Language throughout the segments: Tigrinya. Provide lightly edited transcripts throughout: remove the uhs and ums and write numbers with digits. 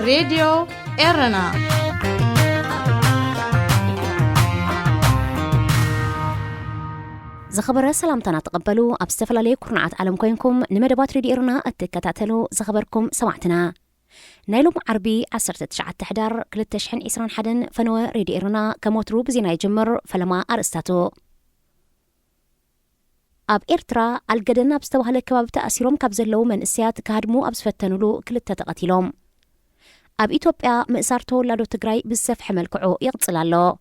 راديو إيرنا زخبر سلامتنا تقبلوا أبستفلالي كرنعات عالم كوينكم نمدبات راديو إيرنا التكتاتلو زخبركم سمعتنا نايلوم عربي 19 تحدار كل تشحن إسران حدن فنوى راديو إيرنا كموترو بزينا يجمر فلما أرستاتو أب إرترا الجدنا بستوهل كباب تأثيرهم كابزلو من السيات كهدمو أبسفتنولو كل تتقتلهم أب إثيوبيا مأسارتو لادو تجراي بالسفح ملكعو يغتصلالو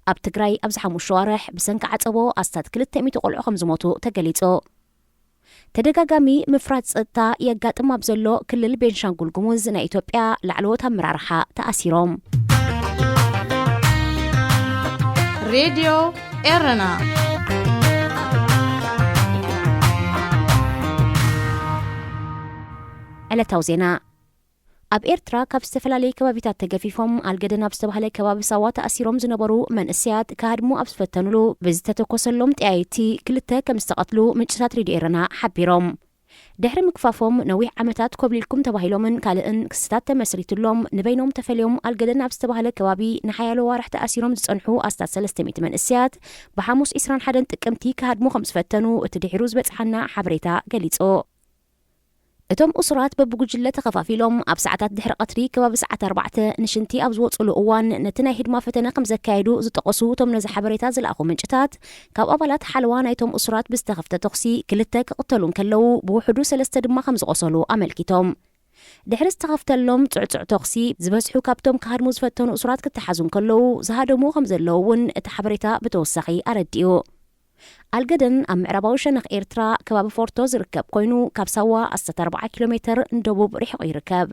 أب تجراي أبزحمو الشوارح بسنك عصبو أستاد كل التأميت قلعو خمزموتو تقليتو تدقاقامي مفراد ستا يقات أما بزلو كل البينشانقول قموز نا إثيوبيا لعلوتها مرارحة تأثيرهم راديو إيرنا على توزينا أب إرترا كاب استفلالي كبابيتات تقفيفهم الجدنا بستوهلي كباب سوات أسيروم زنبرو من السياد كهدمو أبسفتنولو بزتتو كوسلوم تأيتي كلتا كمستقتلو من جسات راديو إيرنا حبيروم دحر مكفافهم نويح عمتات كوبليلكم تباهيلومن كالئن كستات تمسريتلوم نبينوم تفليوم الجدنا بستوهلي كبابي نحيالو وارحت أسيروم زتصنحو أستاد سلستميت من السياد بحاموس إسران حدن تكمتي كهدمو خمسفتنو اتدحروز بتحنا حبريتا قليتو اتم أسرات ببجلة خفافيلهم أبسعتات دحر قطري كباب ساعة 4 نشنتي أبزوت أوان نتنا هدما فتنا قمزة كايدو زتقصو تم نزح حبريتا زلاخو منشتات كاب أبلات حلوان ايتم أسرات بستغفت تقصي كلتك قتلون كلو بوحدو سلسة دما 5 قصلو أملكيتهم دحر استغفت اللوم تقصي زبسحو كابتم كهدمو زفتن أسرات كتحزون كلو زهادمو 5 لون اتحبريتا بتوسخي أرديو الجدن أم عرباو شنخ إرترا كباب فورتوز ركب كوينو كاب سوا 4 كيلومتر ندبوب ريحو يركب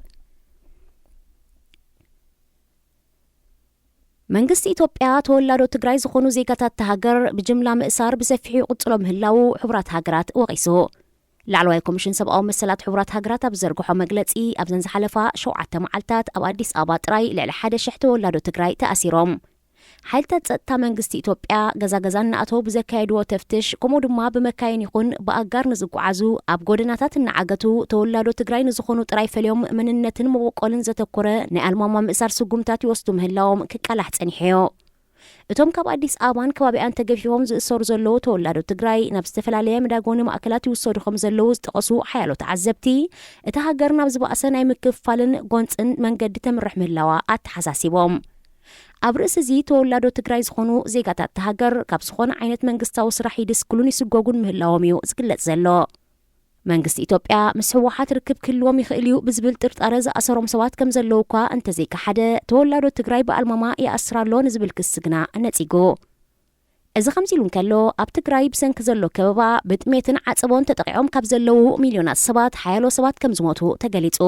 منجست إثيوبيا تولادو تجراي زخونو زيكاتات تهاجر بجملة مأسار بسفحي قدسلهم هلاو حبرات هاجرات وغيسو لعلو كوميشن سبقاو مسلات حبرات هاجرات أبزرقحو مجلتي أبزنز حلفا شوعة معلتات أو أديس أبات راي لعل حدا شحتو ولادو تجراي تأثيرهم حالتات ጸጥታ መንግስቲ ኢትዮጵያ ገዛገዛን ናአቶ ብዘካይድዎ ተፍትሽ ከምኡ ድማ በመካየን ይኹን በአጋር ንዝጓዓዙ ኣብ ጎደናታት እናዓገቱ ተወላዶ ትግራይ ንዝኾኑ ጥራይ ፈልዮም መንነትን መወቆልን ዘተኮረ ናይ ኣልማማ ምእሳር ስጉምታት ይወስዱ ምህላዎም ክቃላሕ ጸኒሕዮ እቶም ካብ አዲስ አበባን ከባቢያን ተገፊፎም ዝእሰሩ ዘለዉ ተወላዶ ትግራይ ናብ ዝተፈላለየ መዳጎኒ ማእከላት ይወሰዱ ከም ዘለዉ ዝጠቐሱ ሓያሎ ተዓዘብቲ እቲ ሃገር ናብ ዝበኣሰ ናይ ምክፍፋልን ጎንፅን መንገዲ ተምርሕ ምህላዋ ኣተሓሳሲቦም ኣብ ርእሲ እዚ ተወላዶ ትግራይ ዝኾኑ ዜጋታት ሃገር ካብ ዝኾነ ዓይነት መንግስታዊ ስራሕ ይድስክሉን ይስጎጉን ምህላዎም እዩ ዝግለጽ ዘሎ መንግስቲ ኢትዮጵያ ምስ ህወሓት ርክብ ክህልዎም ይኽእል እዩ ብዝብል ጥርጣረ ዝኣሰሮም ሰባት ከም ዘለዉ እኳ እንተዘይከሓደ ተወላዶ ትግራይ ብኣልማማ ይኣስራሎ ንዝብል ክስ ግና ነፂጉ እዚ ከምዚ ኢሉ እንከሎ ኣብ ትግራይ ብሰንኪ ዘሎ ከበባ ብጥሜትን ዓፀቦን ተጠቂዖም ካብ ዘለዉ ሚልዮናት ሰባት ሓያሎ ሰባት ከም ዝሞቱ ተገሊጹ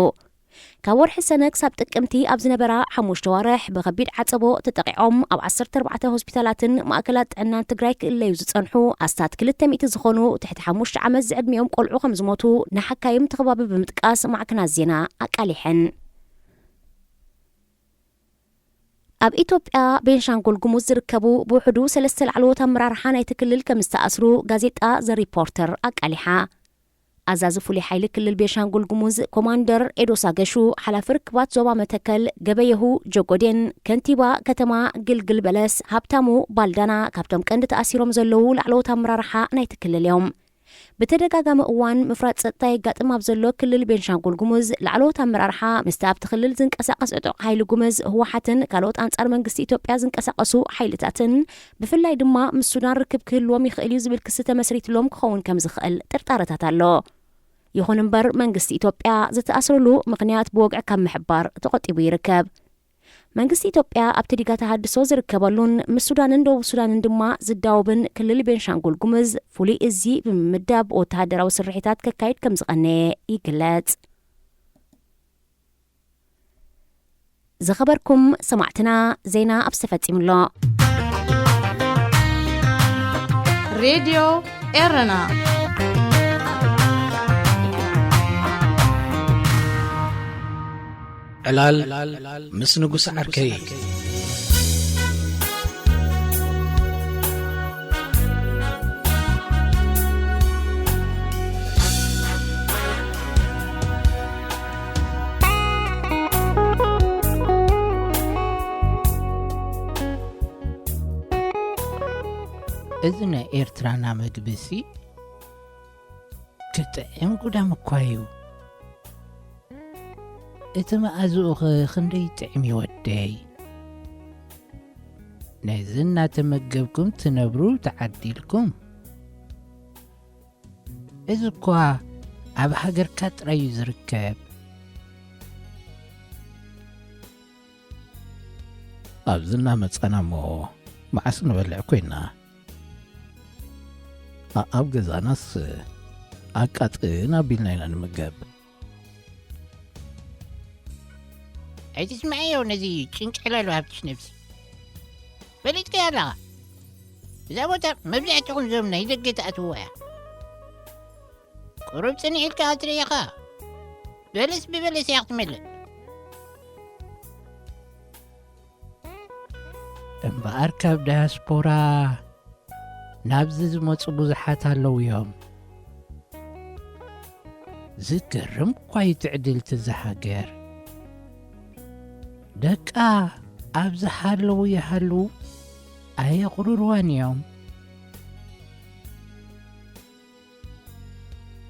ካብ ወርሒ ሰነ ክሳብ ጥቅምቲ ኣብ ዝነበራ 5 ወርሕ ብከቢድ ዓፀቦ ተጠቂዖም ኣብ 14 ሆስፒታላትን ማእከላት ጥዕናን ትግራይ ክእለዩ ዝጸንሑ ኣስታት 200 ዝኾኑ ትሕቲ 5 ዓመት ዝዕድሚኦም ቆልዑ ከም ዝሞቱ ንሓካይም ተኸባቢ ብምጥቃስ ማዕከናት ዜና ኣቃሊሐን ኣብ ኢትዮጵያ ቤንሻንጉል ጉሙዝ ዝርከቡ ብውሕዱ 3 ላዕለዎት ኣመራርሓ ናይቲ ክልል ከም ዝተኣስሩ ጋዜጣ ዘ ሪፖርተር ኣቃሊሓ አዛዝ ፍሉይ ሓይሊ ክልል ቤንሻንጉል ጉሙዝ ኮማንደር ኤዶሳ ገሹ ሓላፊ ርክባት ዞባ መተከል ገበየሁ ጀጎዴን ከንቲባ ከተማ ግልግል በለስ ሃብታሙ ባልዳና ካብቶም ቀንዲ ተኣሲሮም ዘለዉ ላዕለዎት ኣመራርሓ ናይቲ ክልል እዮም በተደጋጋሚ እዋን ምፍራጥ ጸጥታ ይጋጥም ኣብ ዘሎ ክልል ቤንሻንጉል ጉሙዝ ላዕለዎት ኣመራርሓ ምስቲ ኣብቲ ክልል ዝንቀሳቐስ ዕጡቕ ሓይሊ ጉሙዝ ህወሓትን ካልኦት አንጻር መንግስቲ ኢትዮጵያ ዝንቀሳቐሱ ሓይልታትን ብፍላይ ድማ ምስ ሱዳን ርክብ ክህልዎም ይኽእል እዩ ዝብል ክስ ተመስሪትሎም ክኸውን ከም ዝኽእል ጥርጣረታት ኣሎ ይኹን እምበር መንግስቲ ኢትዮጵያ ዝተኣስረሉ ምክንያት ብወግዕ ካብ ምሕባር ተቆጢቡ ይርከብ መንግስቲ ኢትዮጵያ ኣብቲ ዲጋ ተሃድሶ ዝርከበሉን ምስ ሱዳንን ደቡብ ሱዳንን ድማ ዝዳወብን ክልል ቤንሻንጉል ጉሙዝ ፍሉይ እዚ ብምምዳብ ወተሃደራዊ ስርሒታት ከካይድ ከም ዝቐነየ ይግለጽ ዝኸበርኩም ሰማዕትና ዜና ኣብ ዝተፈጺሙሎ راديو إيرنا علال مسنقس عركي إذن إيرترانا مقبسي كتعيم قدام كوايو إتما أزوغ خندي تعمي وداي نازلنا تمقبكم تنبرو تعديلكم إذا كوا عب حجر كات ريز ركاب أبزلنا متصانا مو معسن بلع كوينا أبقى زاناس أكاتقنا بيلنا نمقب أي تسمعي ونزي تشنك حلال وهبتش نفسي بليت كيالا إذا وتا مبلع تكون زمنا إذا قيت أتوها قرب سنة إلكا أتريقا بلس ببلس يعتمل أمبا أركب دياسبورا نابزز موت بوزحات هالو يوم ذكرم كوي تعدل تزحاقر دكا أبز هالو يهالو أي قرروان يوم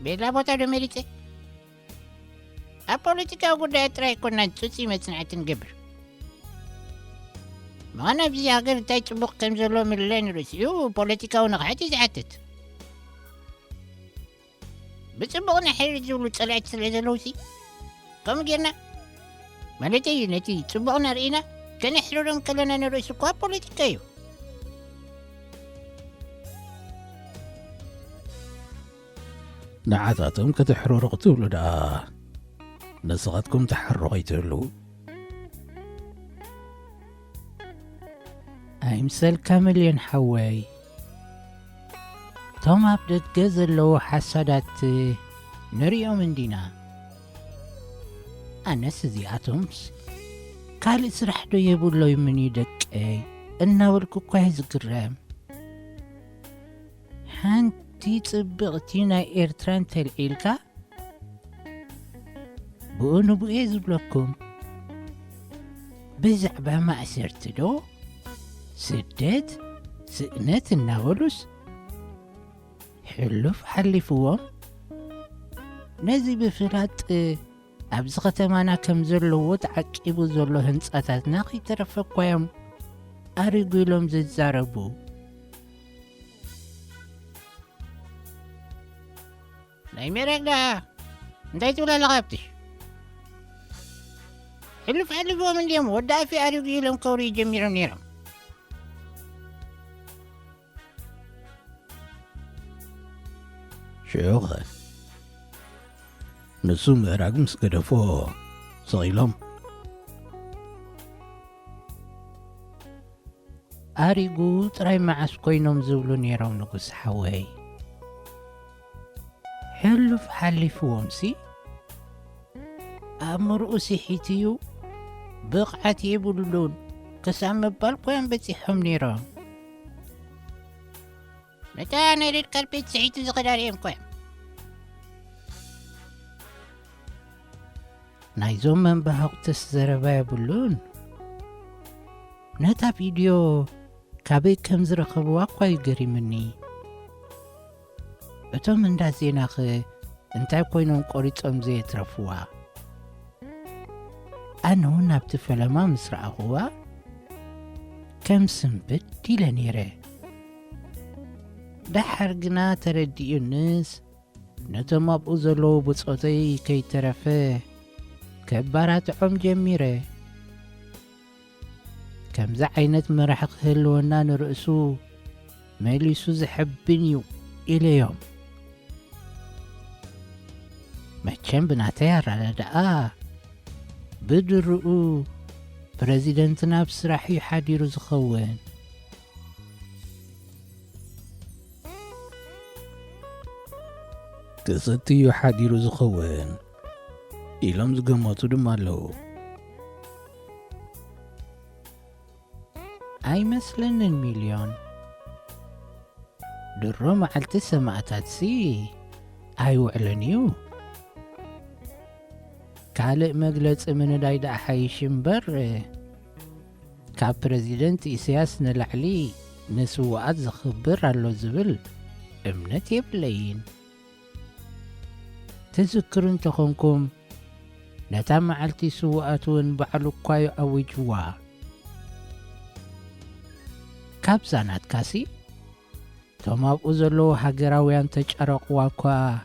بلا بوتا دميريتي أبوليتيكا وقود أتراي كنا نتسوسي متنعة قبر ما أنا بزي هاقر تاي تبوق كمزلو من اللين روسيو بوليتيكا ونقعتي زعتت بتبقنا حير زولو تسلعت سلازلوسي كم جينا مالتي نتي تبقنا رئينا كان يحررون كلنا نرسو كوا بوليتيكايو نعاتاتهم كتحرور قتولو دا نسغتكم تحرقيتلو أيمسل كامل ينحوي توم أبدت جزلو حسادات نريو من دينا أنا سزياتهمس قال إسرحدو يبولو يمني دك إنا والكو كويز قرام حانتي تبغتينا إيرتران تلقيلكا بقونو بإيز بلوكم بزعبا ما أسرتدو سدت سئنت الناولوس حلف حلفوهم نزي بفلات أبز ختمانا كم زلو وتعكيبو زلو هنساتات ناقي ترفقوهم أريقو لهم زيزاربو نايمي رقلا انتايت ولا لغابتش حلفوهم اليوم ودع في أريقو لهم كوري جميرا نيرم شيوخ نسوم راقم سكدفو صغيلهم أريقو تراي معس كوينوم زولو نيرو نقص حواي حلف حلفوهم سي أمر أسيحيتيو بقعت يبولون كسام بالقوين بتيحهم نيرو متى أنا ريد كالبيت سعيد زغداريهم كوين نايزوم من بهاق تسزربا يبولون نتا فيديو كابي كم زرخبوا قوي قري مني أتو من دا زيناخ انتاي كوينون قريت زي ترفوا أنا هنا بتفلما مسرع هو كم سنبت دي لنيره دحرقنا تردي الناس نتما بوزلو بصوتي كي ترفه كبارات عم جميره كم زعينت مرحق هلونا نرأسو ماليسو زحبنيو إليهم ما كان بنعتير على دقاء بدرؤو بريزيدنتنا بسرحي حديرو زخوان قصتي حديرو زخوان إلام زقماتو دمالو أي مثلاً المليون درو معلت سماعتات سي أي وعلنيو كالق مجلس من دايدا حيشن بر كاب بريزيدنت إسياس نلعلي نسوات زخبر على زبل امنت يبلين تذكرون تخونكم نتا معلتي سواتون بعلو كوايو أوجوا كابزانات كاسي توماب أزلو هاقراويان تجارقوا كوا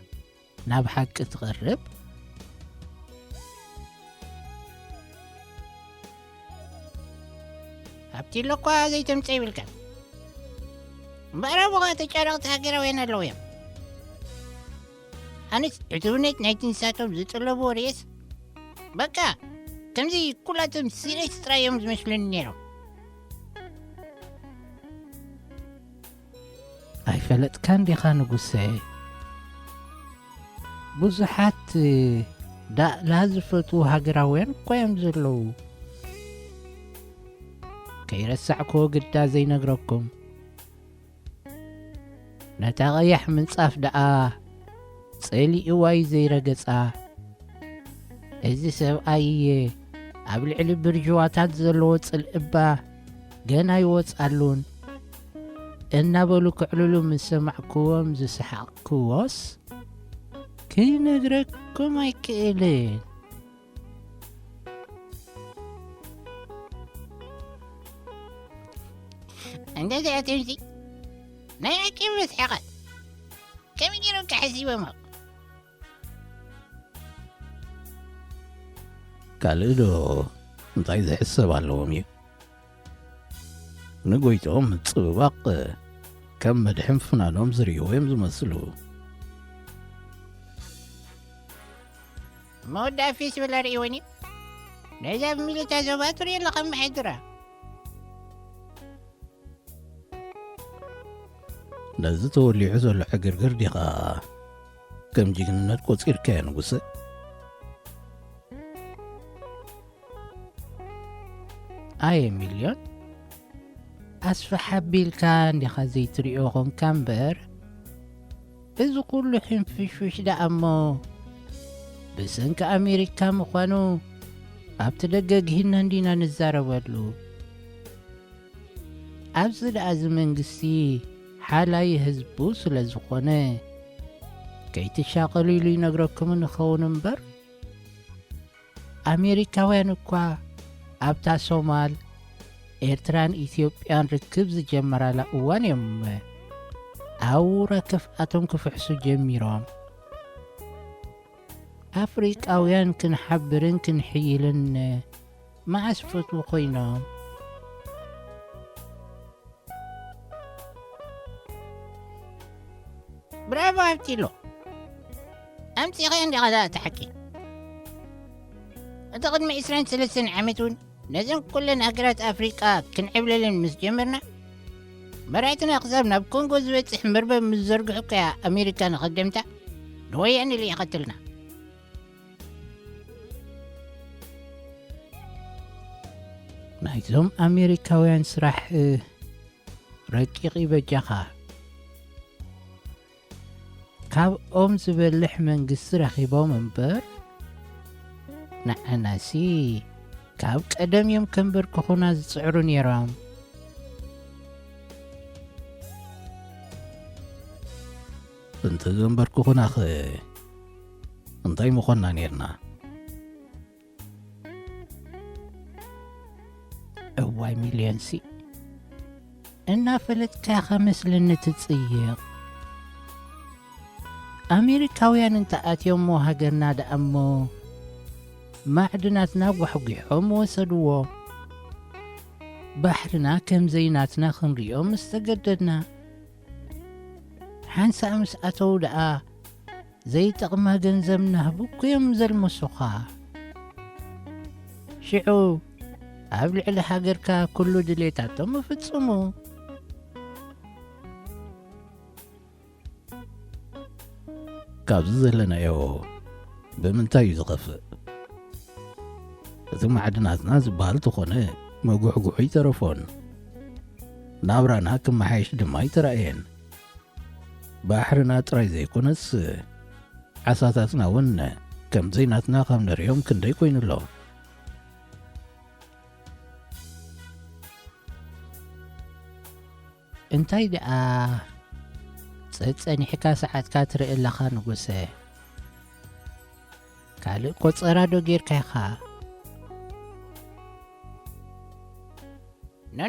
نابحق تغرب هبتي لكوا زي تمتعي بالكم بقرا بغا تجارق هاقراويان اللويا أنس عدونت نايتين ساتوم زيطلبو ريس بكا كمزي كلاتهم سيريس ترايوم زمشلن نيرو أي فلت كان دي خانو قسي بزحات دا لازفتو هاقراوين قويم زلو كي رسعكو قدا زي نقربكم نتغيح من صاف دقا صيلي إواي زي رقصا إزي سبقايي قبل علي برجواتات زلوت الإبا جانا يوصالون إنا بلو كعلولو من سمعكوهم زي سحقكووس كي نقرأكم أي كيلين عندها دعا تمشي نايا كيف بسحقت كم يجيرون كحسيبه ما قالوا እንታይ ዝሕሰብ ኣለዎም እዩ ንጎይቶም ምፅብባቕ ከም መድሕን ፍናኖም ዝርይዎ እዮም ዝመስሉ مودة في سبلا ريوني نجا بميلة تازوبات وريا لقم حدرة ነዚ ተወሊዑ ዘሎ ሕግርግር ዲኻ ከም ጅግንነት ቆፂርካ እያ ንጉሰ ኣየ ሚልዮን ኣስፋ ሓቢልካ እንዲኻ ዘይትሪኦ ኾንካ እምበር እዚ ኩሉ ሕንፍሽፍሽ ደኣ እሞ ብሰንኪ ኣሜሪካ ምዃኑ ኣብቲ ደገ ግሂና እንዲና ንዛረበሉ ኣብዚ ደኣ እዚ መንግስቲ ሓላይ ህዝቡ ስለ ዝኾነ ከይትሻቐሉ ኢሉ ይነግረኩም ንኸውን እምበር ኣሜሪካውያን እኳ ኣብታ ሶማል ኤርትራን ኢትዮጵያን ርክብ ዝጀመራላ እዋን እዮም ኣውራ ከፍኣቶም ክፍሕሱ ጀሚሮም ኣፍሪቃውያን ክንሓብርን ክንሕይልን መዓስ ፈትዉ ኮይኖም برافو هبتيلو أمتي غير غدا تحكي أعتقد ما إسرائيل 3 عامتون لازم كلنا أقرات أفريقيا كنعبل للمسجمرنا برايتنا أقزابنا بكونغو زويت حمربا مزرق حكاية أمريكا نقدمتها نوي أنا اللي قتلنا ናይዞም ኣሜሪካውያን ስራሕ ረቂቕ ይበጃኻ ካብኦም ዝበልሕ መንግስቲ ረኺቦም እምበር ንዓናሲ ካብ ቀደም እዮም ከንበርክኹና ዝፅዕሩ ነይሮም እንተ ዘንበርክኹና እንታይ ምኾንና ነርና እዋይ ሚልዮንሲ እናፈለጥካ ኸመስለኒ ትጽይቕ ኣሜሪካውያን እንተኣትዮም ሞ ሃገርና ደኣሞ ማዕድናትና ጓሕጒሖም ወሰድዎ ባሕርና ከም ዘይናትና ክንሪኦም ምስተገደድና ሓንሳ ምስ ኣተው ደኣ ዘይጠቕማ ገንዘብ ናህቡኩ እዮም ዘልመሱኻ ሽዑ ኣብ ልዕሊ ሃገርካ ኩሉ ድሌታቶም ይፍጽሙ ካብዚ ዘለናዮ ብምንታይ እዩ ዝኸፍእ እቲ ማዕድናትና ዝበሃል ተኾነ መጉሕጉሑ ይተረፎን ናብራና ክመሓየሽ ድማ ይተረእየን ባሕርና ጥራይ ዘይኮነስ ዓሳታትና እውን ከም ዘይናትና ከም ንሪኦም ክንደይ ኮይኑሎ እንታይ ደኣ ፀኒሕካ ሰዓትካ ትርኢ ኣለኻ ንጉሰ ካልእ ቆፀራ ዶ ጌርካ ኢኻ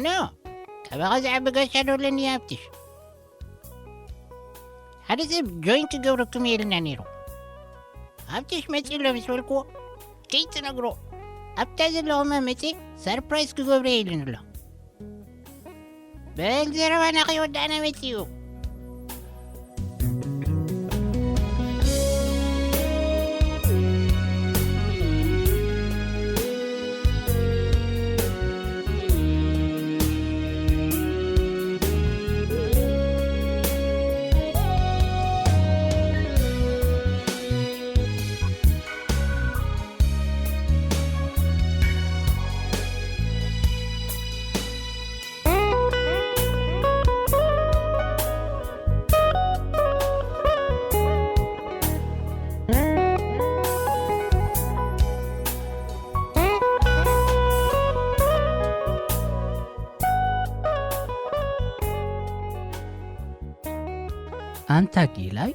ኖ ካባኻ ዝዓቢ ጋሻ ዶለኒ ሃብትሽ ሓደ ሰብ ጆይን ክገብረኩም የልና ነይሩ ሃብትሽ መፂ ሎ ምስ በልክዎ ከይትነግሮ ኣብታ ዘለኹመ መፂ ሰርፕራይዝ ክገብረ የልን ኣሎ በል ዘረባና ከይወዳእና መፂኡ ኣንታ ጊላይ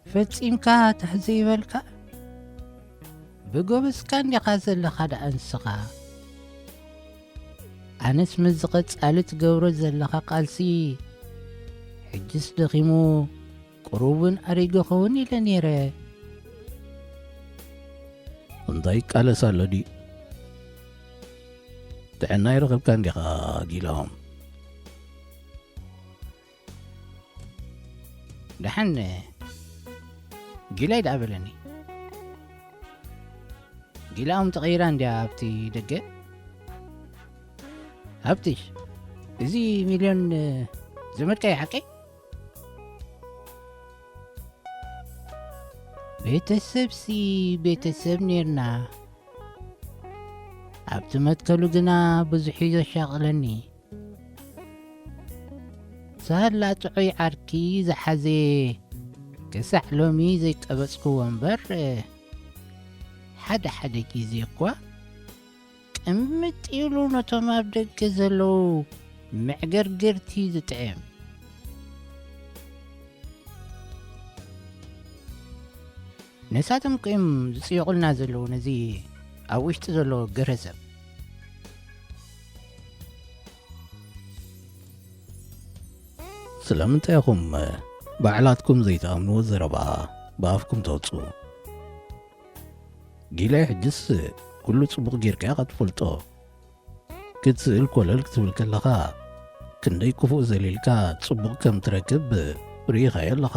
ፈፂምካ ትሕዚ ይበልካ ብጎበስካ እንዲኻ ዘለኻ ዳ እንስኻ ኣነስ ምስ ዝቐጻሊ ትገብሮ ዘለኻ ቃልሲ ሕጅስ ደኺሙ ቁሩብን ኣሪጎ ኸውን ኢለ ነይረ እንታይ ቃለስ ኣሎ ዲ ጥዕና ይረኽብካ እንዲኻ ጊሎም ድሓን ጊላይ ደኣ በለኒ ጊላኦም ተቐይራ እንዲያ ኣብቲ ደገ ሃብትሽ እዚ ሚልዮን ዘመድካ ይሓቀይ ቤተሰብሲ ቤተሰብ ነርና ኣብቲ መትከሉ ግና ብዙሕ እዩ ዘሻቕለኒ ሳላ ጥዑይ ዓርኪ ዝሓዘ ክሳዕ ሎሚ ዘይቀበፅክዎ እምበር ሓደ ሓደ ጊዜ እኳ ቅምጥ ኢሉ ነቶም ኣብ ደገ ዘለዉ ምዕገርገርቲ ዝጥዕም ነሳቶም ቅም ዝፅየቑልና ዘለዉ ነዚ ኣብ ውሽጢ ዘሎ ገረሰብ ስለምንታይ ኢኹም ባዕላትኩም ዘይተኣምንዎ ዘረባ ብኣፍኩም ተውፁ ጊላይ ሕጅስ ኩሉ ጽቡቕ ጌርካ ኢኻ ትፈልጦ ክትስእል ኮለል ክትብል ከለኻ ክንደይ ክፉእ ዘሊልካ ጽቡቕ ከም ትረክብ ርኢኻዮ ኣለኻ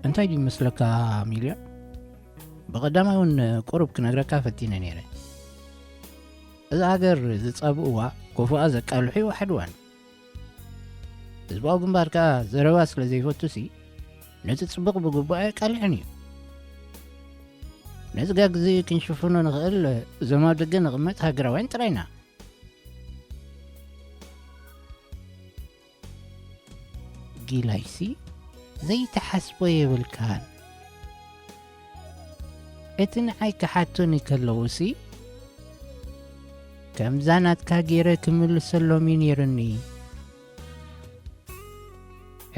እንታይ ዲ መስለካ ሚልዮን ብቐዳማይ እውን ቁሩብ ክነግረካ ፈቲነ ነይረ እዛ ሃገር ዝጸብእዋ ኮፍኣ ዘቃልሑ እዩ ሓድዋን ህዝባዊ ግንባርካ ዘረባ ስለ ዘይፈቱሲ ነቲ ጽቡቕ ብግባእ ቃልሕን እዩ ነዚ ጋግዚ ክንሽፍኖ ንኽእል እዞም ኣብ ደገ ንቕመጥ ሃገራውያን ጥራይና ጊላይሲ ዘይተሓስቦ የብልካን እቲ ንዓይ ክሓቶኒ ከለዉሲ ከምዛ ናትካ ገይረ ክምልሰሎም እዩ ነይሩኒ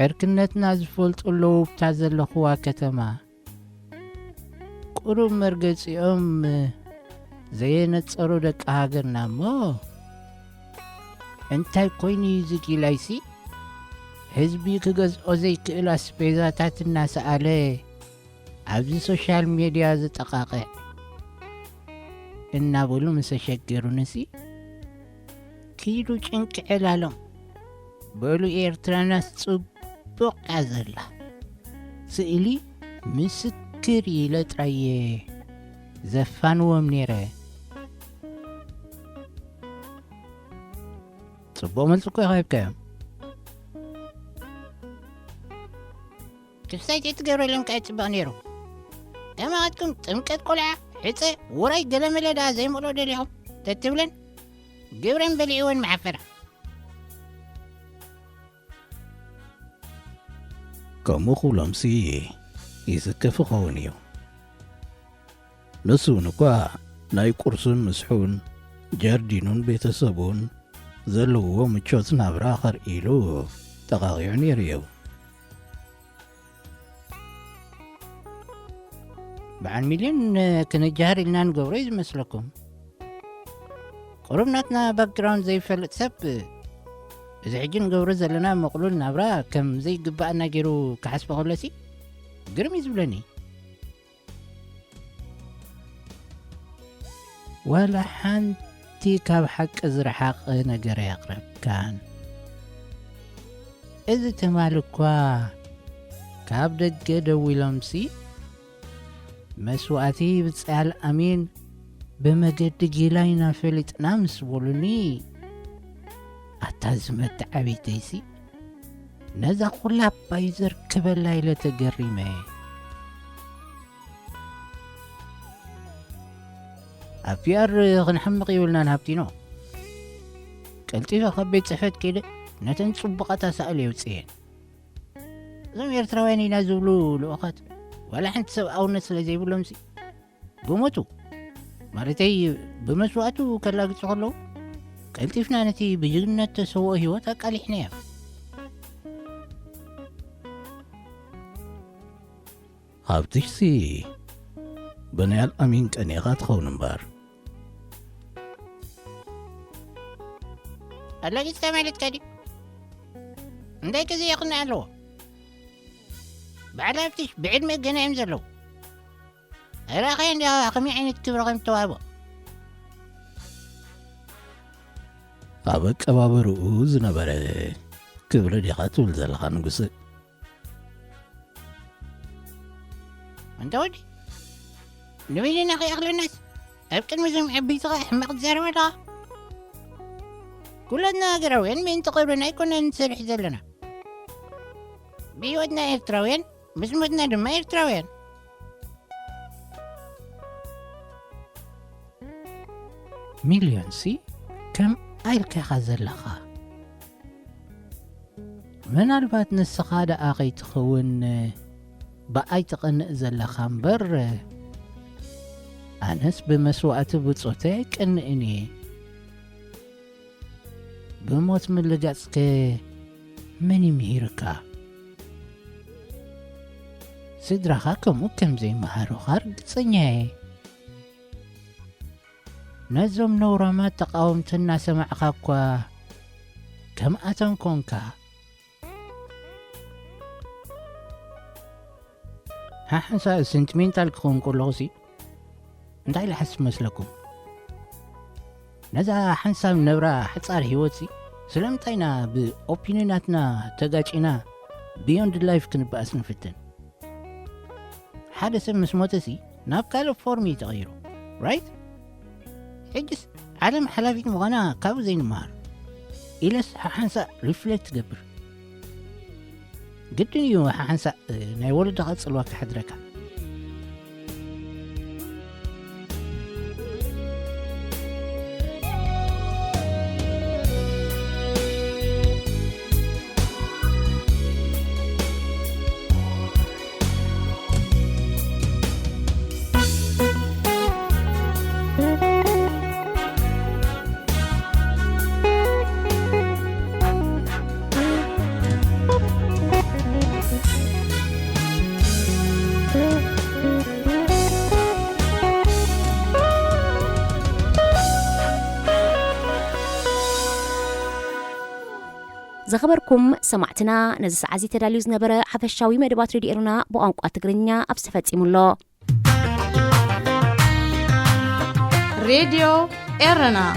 ዕርክነትና ዝፈልጡሎ ውብታ ዘለኽዋ ከተማ ቁሩብ መርገፂኦም ዘየነጸሩ ደቂ ሃገርና እሞ እንታይ ኮይኑ እዩ ጊላይሲ ህዝቢ ክገዝኦ ዘይክእል ኣስቤዛታት እናሰኣለ ኣብዚ ሶሻል ሜድያ ዝጠቓቕዕ እናበሉ ምስ ተሸገሩንሲ ኪዱ ጭንቂ ዕላሎም በሉ ኤርትራናስ ጽቡቕ ዘላ ስእሊ ምስክር ኢለ ጥራየ ዘፋንዎም ነይረ ጽቡቕ መልሲ እኮ ይኸብካዮም ክፍሳይት ትገብረሎም ከ ጽቡቕ ነይሩ ከማኻትኩም ጥምቀት ቆልዓ ሕፀ ውራይ ገለመለዳ ዘይመሎ ደሊኹም ተትብለን ግብረን በሊዕወን መሓፈራ ከምኡ ኹሎምሲ ይስከፍ ኸውን እዩ ንሱ እውን እኳ ናይ ቁርሱን ምስሑን ጀርዲኑን ቤተሰቡን ዘለውዎ ምቾት ናብራ ኸርኢሉ ተቓቒዑ ነይሩ እዩ። በዓል ሚልዮን ክነጃህር ኢልና ንገብሮ እዩ ዝመስለኩም? ቁሩብናትና ባክግራውንድ ዘይፈልጥ ሰብ እዚ ሕጂ ንገብሮ ዘለና መቕሉል ናብራ ከም ዘይግባአና ገይሩ ክሓስበ ኸሎሲ ግርም እዩ ዝብለኒ። ዋላ ሓንቲ ካብ ሓቂ ዝረሓቕ ነገር የቕረብካን። እዚ ትማል እኳ ካብ ደገ ደው ኢሎምሲ መስዋእቲ ብፅያል ኣሚን ብመገዲ ጌላይና ፈሊጥና ምስ በሉኒ ኣታ ዝመትዕ ዓበይተይሲ ነዛ ኹላ ኣባይ ዘርክበላ ኢለ ተገሪመ። ኣብ ፒኣር ክንሕምቕ ይብልናን ሃብቲኖ ቀልጢፈ ካብ ቤት ፅሕፈት ከይደ ነተን ፅቡቓት ኣሳእለ የውፅየን። እዞም ኤርትራውያን ኢና ዝብሉ ልኡኻት ዋላ ሓንቲ ሰብኣውነት ስለ ዘይብሎምሲ ብሞቱ ማለተይ ብመስዋዕቱ ከላግፁ ከለዉ ቀልጢፍና ነቲ ብጅግንነት ተሰውኦ ህይወት ኣቃሊሕና እያ። ሃብትሽሲ ብናያል ኣሚን ቀኒኻ ትኸውን እምበር ኣላጊፅካ ማለት ካዲ እንታይ ከዚ የቕንዕ ኣለዎ? በዓል ሃብትሽ ብዕድመ ገና እዮም ዘለዉ። ኣራኸየ እንዲ ከመይ ዓይነት ክብሪ ከም ተዋህቦ ኣብ ኣቀባበርኡ ዝነበረ ክብሪ ዲኻ ትብል ዘለኻ ንጉስእ? እንተ ወዲ ንበይነና ኸይኣኽለናስ ኣብ ቅድሚ ዞም ዓበይትኻ ሕማቕ ትዛረብ ኣለኻ? ኩላትና ሃገራውያን ምእንቲ ቐብረና ኣይኮነን ንሰርሕ ዘለና። ብህይወትና ኤርትራውያን ምስ ሞትና ድማ ኤርትራውያን። ሚልዮንሲ ከም ኣይልካኻ ዘለኻ ምናልባት ንስኻ ደኣ ኸይትኸውን ብኣይ ትቐንእ ዘለኻ እምበር ኣነስ ብመስዋዕቲ ብፆተ ኣይቀንእን እየ። ብሞት ምልጋጽከ መን ይምሂርካ? ስድራኻ ከምኡ ከም ዘይመሃሩኻ ርግፀኛ እየ። ነዞም ነውራማት ተቃወምቲ እናሰማዕኻ እኳ ከምኣቶም ኮንካ። ሓንሳ ሴንቲሜንታል ክኸውን ከለኹሲ እንታይ ልሓስብ መስለኩም? ነዛ ሓንሳብ ነብራ ሓፃር ህይወትሲ ስለምንታይና ብኦፒንዮናትና ተጋጪና ቢዮንድ ላይፍ ክንበኣስ ንፍትን? ሓደ ሰብ ምስ ሞተሲ ናብ ካልእ ፎርሚ ተቐይሩ ራይት? ሕጅስ ዓለም ሓላፊት ምዃና ካብኡ ዘይንመሃር ኢለስ ሓንሳ ሪፍሌክት ትገብር ግድን እዩ። ሓንሳ ናይ ወለድኻ ፅልዋ ክሕድረካ። زخبركم سمعتنا نزي سعازي تداليو زنبرة حفشاوي مدبات راديو إيرنا بقانقوا تقرينيا أبستفاتي مولو راديو إيرنا